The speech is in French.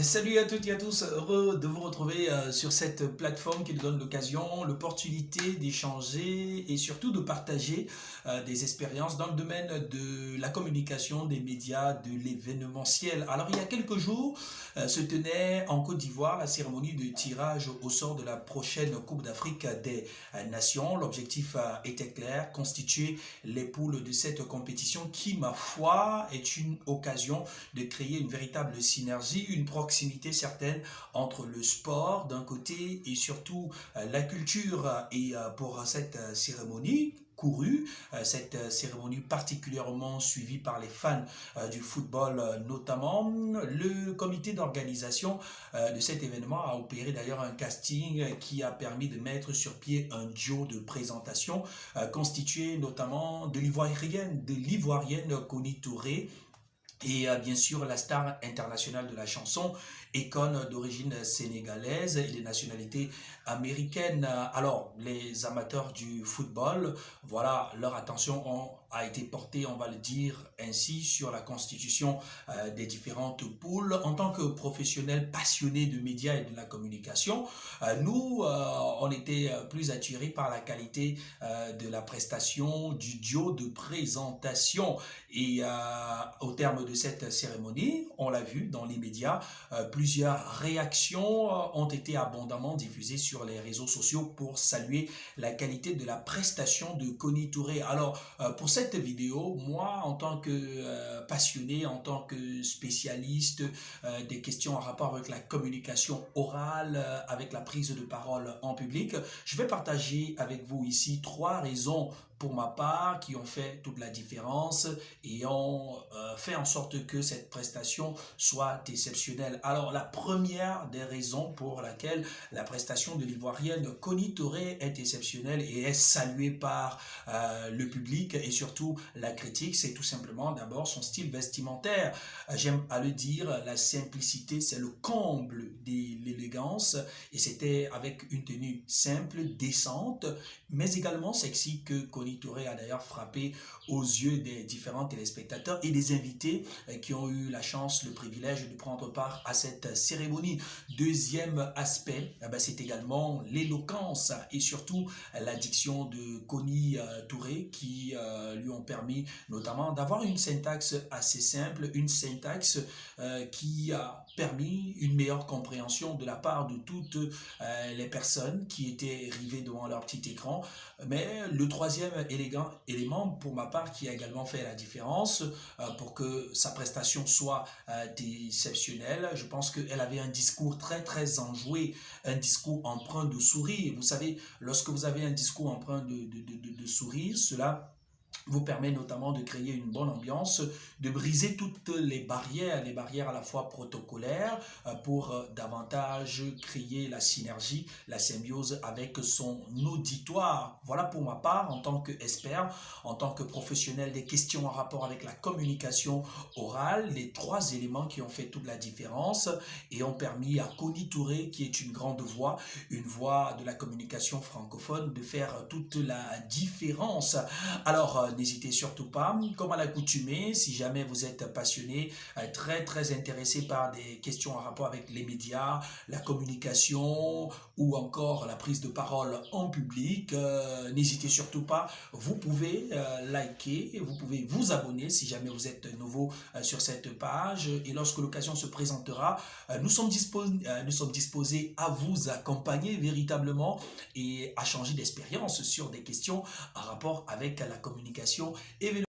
Salut à toutes et à tous, heureux de vous retrouver sur cette plateforme qui nous donne l'occasion, l'opportunité d'échanger et surtout de partager des expériences dans le domaine de la communication, des médias, de l'événementiel. Alors il y a quelques jours se tenait en Côte d'Ivoire la cérémonie de tirage au sort de la prochaine Coupe d'Afrique des Nations. L'objectif était clair, constituer les poules de cette compétition qui, ma foi, est une occasion de créer une véritable synergie, une proximité certaine entre le sport d'un côté et surtout la culture. Et pour cette cérémonie courue, cette cérémonie particulièrement suivie par les fans du football notamment, le comité d'organisation de cet événement a opéré d'ailleurs un casting qui a permis de mettre sur pied un duo de présentation constitué notamment de l'ivoirienne Connie Touré et bien sûr la star internationale de la chanson, Akon d'origine sénégalaise et de nationalité américaine. Alors, les amateurs du football, voilà, leur attention a été portée, on va le dire ainsi, sur la constitution des différentes poules. En tant que professionnels passionnés de médias et de la communication, nous, on était plus attirés par la qualité de la prestation, du duo de présentation. Et au terme de cette cérémonie, on l'a vu dans les médias, plusieurs réactions ont été abondamment diffusées sur les réseaux sociaux pour saluer la qualité de la prestation de Connie Touré. Alors, pour cette vidéo, moi, en tant que passionné, en tant que spécialiste des questions en rapport avec la communication orale, avec la prise de parole en public, je vais partager avec vous ici trois raisons pour ma part qui ont fait toute la différence et ont fait en sorte que cette prestation soit exceptionnelle. Alors la première des raisons pour laquelle la prestation de l'ivoirienne Connie Touré est exceptionnelle et est saluée par le public et surtout la critique, c'est tout simplement d'abord son style vestimentaire. J'aime à le dire, la simplicité c'est le comble de l'élégance et c'était avec une tenue simple, décente, mais également sexy que Connie Touré a d'ailleurs frappé aux yeux des différents téléspectateurs et des invités qui ont eu la chance, le privilège de prendre part à cette cérémonie. Deuxième aspect, c'est également l'éloquence et surtout la diction de Connie Touré qui lui ont permis notamment d'avoir une syntaxe assez simple, une syntaxe qui a permis une meilleure compréhension de la part de toutes les personnes qui étaient rivées devant leur petit écran. Mais le troisième élément pour ma part qui a également fait la différence pour que sa prestation soit exceptionnelle, je pense qu'elle avait un discours très très enjoué, un discours empreint de sourire. Vous savez, lorsque vous avez un discours empreint de sourire, cela vous permet notamment de créer une bonne ambiance, de briser toutes les barrières à la fois protocolaires pour davantage créer la synergie, la symbiose avec son auditoire. Voilà pour ma part en tant qu'expert, en tant que professionnel des questions en rapport avec la communication orale, les trois éléments qui ont fait toute la différence et ont permis à Connie Touré, qui est une grande voix, une voix de la communication francophone, de faire toute la différence. Alors, n'hésitez surtout pas, comme à l'accoutumée, si jamais vous êtes passionné, très très intéressé par des questions en rapport avec les médias, la communication ou encore la prise de parole en public, n'hésitez surtout pas, vous pouvez liker, vous pouvez vous abonner si jamais vous êtes nouveau sur cette page et lorsque l'occasion se présentera, nous sommes disposés à vous accompagner véritablement et à changer d'expérience sur des questions en rapport avec la communication événementielle.